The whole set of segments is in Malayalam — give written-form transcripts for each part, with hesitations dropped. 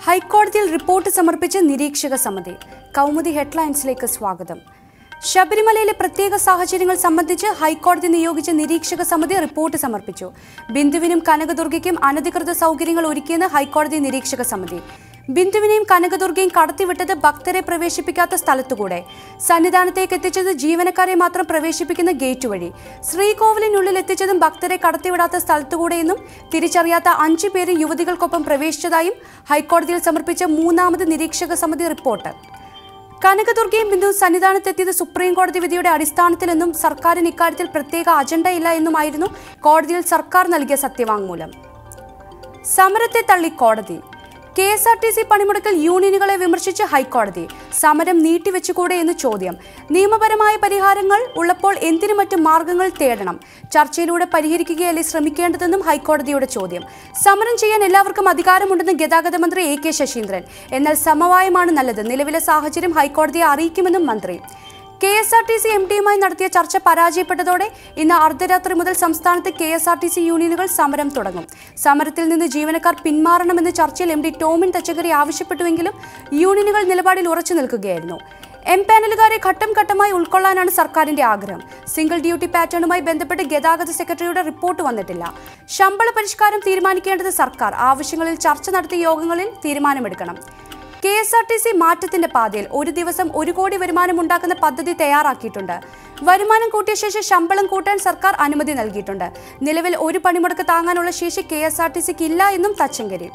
ഹൈക്കോടതിയിൽ റിപ്പോർട്ട് സമർപ്പിച്ച് നിരീക്ഷക സമിതി. കൗമുദി ഹെഡ്ലൈൻസിലേക്ക് സ്വാഗതം. ശബരിമലയിലെ പ്രത്യേക സാഹചര്യങ്ങൾ സംബന്ധിച്ച് ഹൈക്കോടതി നിയോഗിച്ച നിരീക്ഷക സമിതി റിപ്പോർട്ട് സമർപ്പിച്ചു. ബിന്ദുവിനും കനകദുർഗയ്ക്കും അനധികൃത സൗകര്യങ്ങൾ ഒരുക്കിയെന്ന് ഹൈക്കോടതി നിരീക്ഷക സമിതി. ബിന്ദുവിനെയും കനകദുർഗയും കടത്തിവിട്ടത് ഭക്തരെ പ്രവേശിപ്പിക്കാത്ത സ്ഥലത്തുകൂടെ, സന്നിധാനത്തേക്ക് എത്തിച്ചത് ജീവനക്കാരെ മാത്രം പ്രവേശിപ്പിക്കുന്ന ഗേറ്റ് വഴി, ശ്രീകോവിലിനുള്ളിൽ എത്തിച്ചതും ഭക്തരെ കടത്തിവിടാത്ത സ്ഥലത്തുകൂടെയെന്നും തിരിച്ചറിയാത്ത 5 പേരും യുവതികൾക്കൊപ്പം പ്രവേശിച്ചതായും ഹൈക്കോടതിയിൽ സമർപ്പിച്ച 3ാമത് നിരീക്ഷക സമിതി റിപ്പോർട്ട്. കനകദുർഗയും ബിന്ദുവും സന്നിധാനത്തെത്തിയത് സുപ്രീം കോടതി വിധിയുടെ അടിസ്ഥാനത്തിലെന്നും സർക്കാരിന് ഇക്കാര്യത്തിൽ പ്രത്യേക അജണ്ടയില്ല എന്നുമായിരുന്നു കോടതിയിൽ സർക്കാർ നൽകിയ സത്യവാങ്മൂലം. സമരത്തെ തള്ളി കോടതി. KSRTC പണിമുടക്കൽ യൂണിയനുകളെ വിമർശിച്ച് ഹൈക്കോടതി. സമരം നീട്ടിവെച്ചുകൂടെ എന്ന് ചോദ്യം. നിയമപരമായ പരിഹാരങ്ങൾ ഉള്ളപ്പോൾ എന്തിനു മറ്റു മാർഗങ്ങൾ തേടണം? ചർച്ചയിലൂടെ പരിഹരിക്കുകയല്ലേ ശ്രമിക്കേണ്ടതെന്നും ഹൈക്കോടതിയുടെ ചോദ്യം. സമരം ചെയ്യാൻ എല്ലാവർക്കും അധികാരമുണ്ടെന്ന് ഗതാഗത മന്ത്രി AK ശശീന്ദ്രൻ. എന്നാൽ സമവായമാണ് നല്ലത്. നിലവിലെ സാഹചര്യം ഹൈക്കോടതിയെ അറിയിക്കുമെന്നും മന്ത്രി. KSRTC MDയുമായി നടത്തിയ ചർച്ച പരാജയപ്പെട്ടതോടെ ഇന്ന് അർദ്ധരാത്രി മുതൽ സംസ്ഥാനത്ത് KSRTC യൂണിയനുകൾ സമരം തുടങ്ങും. സമരത്തിൽ നിന്ന് ജീവനക്കാർ പിന്മാറണമെന്ന് ചർച്ചയിൽ MD ടോമിൻ തച്ചങ്കരി ആവശ്യപ്പെട്ടുവെങ്കിലും യൂണിയനുകൾ നിലപാടിൽ ഉറച്ചു നിൽക്കുകയായിരുന്നു. പാനലുകാരെ ഘട്ടം ഘട്ടമായി ഉൾക്കൊള്ളാനാണ് സർക്കാരിന്റെ ആഗ്രഹം. സിംഗിൾ ഡ്യൂട്ടി പാറ്റേണുമായി ബന്ധപ്പെട്ട് ഗതാഗത സെക്രട്ടറിയുടെ റിപ്പോർട്ട് വന്നിട്ടില്ല. ശമ്പള പരിഷ്കാരം തീരുമാനിക്കേണ്ടത് സർക്കാർ. ആവശ്യങ്ങളിൽ ചർച്ച നടത്തിയ യോഗങ്ങളിൽ തീരുമാനമെടുക്കണം. KSRTC മാറ്റത്തിന്റെ പാതയിൽ. ഒരു ദിവസം 1 കോടി വരുമാനം ഉണ്ടാക്കുന്ന പദ്ധതി തയ്യാറാക്കിയിട്ടുണ്ട്. വരുമാനം കൂട്ടിയ ശേഷം ശമ്പളം കൂട്ടാൻ സർക്കാർ അനുമതി നൽകിയിട്ടുണ്ട്. നിലവിൽ ഒരു പണിമുടക്ക് താങ്ങാനുള്ള ശേഷി KSRTCക്ക് ഇല്ല എന്നും തച്ചങ്കരി.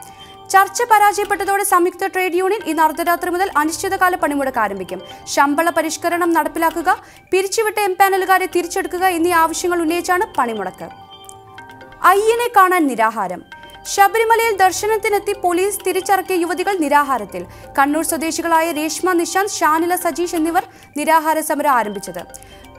ചർച്ച പരാജയപ്പെട്ടതോടെ സംയുക്ത ട്രേഡ് യൂണിയൻ ഇന്ന് അർദ്ധരാത്രി മുതൽ അനിശ്ചിതകാല പണിമുടക്ക് ആരംഭിക്കും. ശമ്പള പരിഷ്കരണം നടപ്പിലാക്കുക, പിരിച്ചുവിട്ട പാനലുകാരെ തിരിച്ചെടുക്കുക എന്നീ ആവശ്യങ്ങൾ ഉന്നയിച്ചാണ് പണിമുടക്ക്. അയ്യനെ കാണാൻ നിരാഹാരം. ശബരിമലയിൽ ദർശനത്തിനെത്തി പോലീസ് തിരിച്ചിറക്കിയ യുവതികൾ നിരാഹാരത്തിൽ. കണ്ണൂർ സ്വദേശികളായ രേഷ്മ നിശാന്ത്, ഷാനില സജീഷ് എന്നിവർ നിരാഹാര സമരം ആരംഭിച്ചത്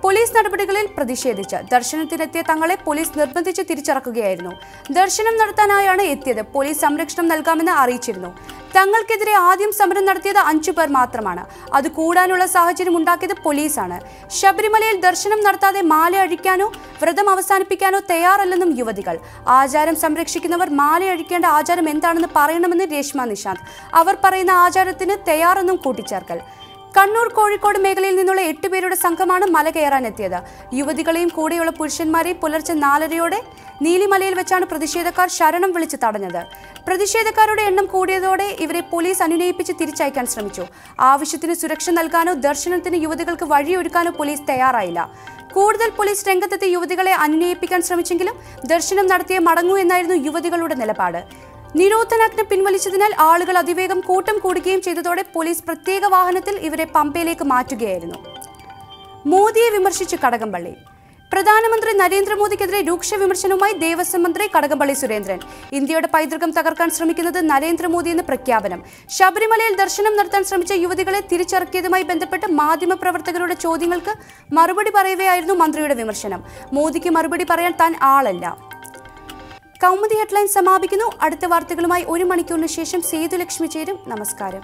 പോലീസ് നടപടികളിൽ പ്രതിഷേധിച്ച്. ദർശനത്തിനെത്തിയ തങ്ങളെ പോലീസ് നിർബന്ധിച്ച് തിരിച്ചിറക്കുകയായിരുന്നു. ദർശനം നടത്താനായാണ് എത്തിയത്. പോലീസ് സംരക്ഷണം നൽകാമെന്ന് അറിയിച്ചിരുന്നു. തങ്ങൾക്കെതിരെ ആദ്യം സമരം നടത്തിയത് 5 പേർ മാത്രമാണ്. അത് കൂടാനുള്ള സാഹചര്യം ഉണ്ടാക്കിയത് പോലീസാണ്. ശബരിമലയിൽ ദർശനം നടത്താതെ മാല അഴിക്കാനോ വ്രതം അവസാനിപ്പിക്കാനോ തയ്യാറല്ലെന്നും യുവതികൾ. ആചാരം സംരക്ഷിക്കുന്നവർ മാല അഴിക്കേണ്ട ആചാരം എന്താണെന്ന് പറയണമെന്ന് രേഷ്മ നിശാന്ത്. അവർ പറയുന്ന ആചാരത്തിന് തയ്യാറെന്നും കൂട്ടിച്ചേർക്കൽ. കണ്ണൂർ കോഴിക്കോട് മേഖലയിൽ നിന്നുള്ള 8 പേരുടെ സംഘമാണ് മല കയറാനെത്തിയത്. യുവതികളെയും കൂടെയുള്ള പുരുഷന്മാരെയും പുലർച്ചെ 4:30 നീലിമലയിൽ വെച്ചാണ് പ്രതിഷേധക്കാർ ശരണം വിളിച്ച് തടഞ്ഞത്. പ്രതിഷേധക്കാരുടെ എണ്ണം കൂടിയതോടെ ഇവരെ പോലീസ് അനുനയിപ്പിച്ച് തിരിച്ചയക്കാൻ ശ്രമിച്ചു. ആവശ്യത്തിന് സുരക്ഷ നൽകാനോ ദർശനത്തിന് യുവതികൾക്ക് വഴിയൊരുക്കാനോ പോലീസ് തയ്യാറായില്ല. കൂടുതൽ പോലീസ് രംഗത്തെത്തി യുവതികളെ അനുനയിപ്പിക്കാൻ ശ്രമിച്ചെങ്കിലും ദർശനം നടത്തിയേ മടങ്ങൂ എന്നായിരുന്നു യുവതികളുടെ നിലപാട്. നിരോധനാജ്ഞ പിൻവലിച്ചതിനാൽ ആളുകൾ അതിവേഗം കൂട്ടം കൂടുകയും ചെയ്തതോടെ പോലീസ് പ്രത്യേക വാഹനത്തിൽ ഇവരെ പമ്പയിലേക്ക് മാറ്റുകയായിരുന്നു. മോദിയെ വിമർശിച്ച് കടകംപള്ളി. പ്രധാനമന്ത്രി നരേന്ദ്രമോദിക്കെതിരെ രൂക്ഷ വിമർശനവുമായി ദേവസ്വം മന്ത്രി കടകംപള്ളി സുരേന്ദ്രൻ. ഇന്ത്യയുടെ പൈതൃകം തകർക്കാൻ ശ്രമിക്കുന്നത് നരേന്ദ്രമോദിയെന്ന് പ്രഖ്യാപനം. ശബരിമലയിൽ ദർശനം നടത്താൻ ശ്രമിച്ച യുവതികളെ തിരിച്ചിറക്കിയതുമായി ബന്ധപ്പെട്ട് മാധ്യമപ്രവർത്തകരുടെ ചോദ്യങ്ങൾക്ക് മറുപടി പറയവെയായിരുന്നു മന്ത്രിയുടെ വിമർശനം. മോദിക്ക് മറുപടി പറയാൻ താൻ ആളല്ല. കൗമുദി ഹെഡ്ലൈൻ സമാപിക്കുന്നു. അടുത്ത വാർത്തകളുമായി 1 മണിക്കൂറിന് ശേഷം സേതുലക്ഷ്മി ചേരും. നമസ്കാരം.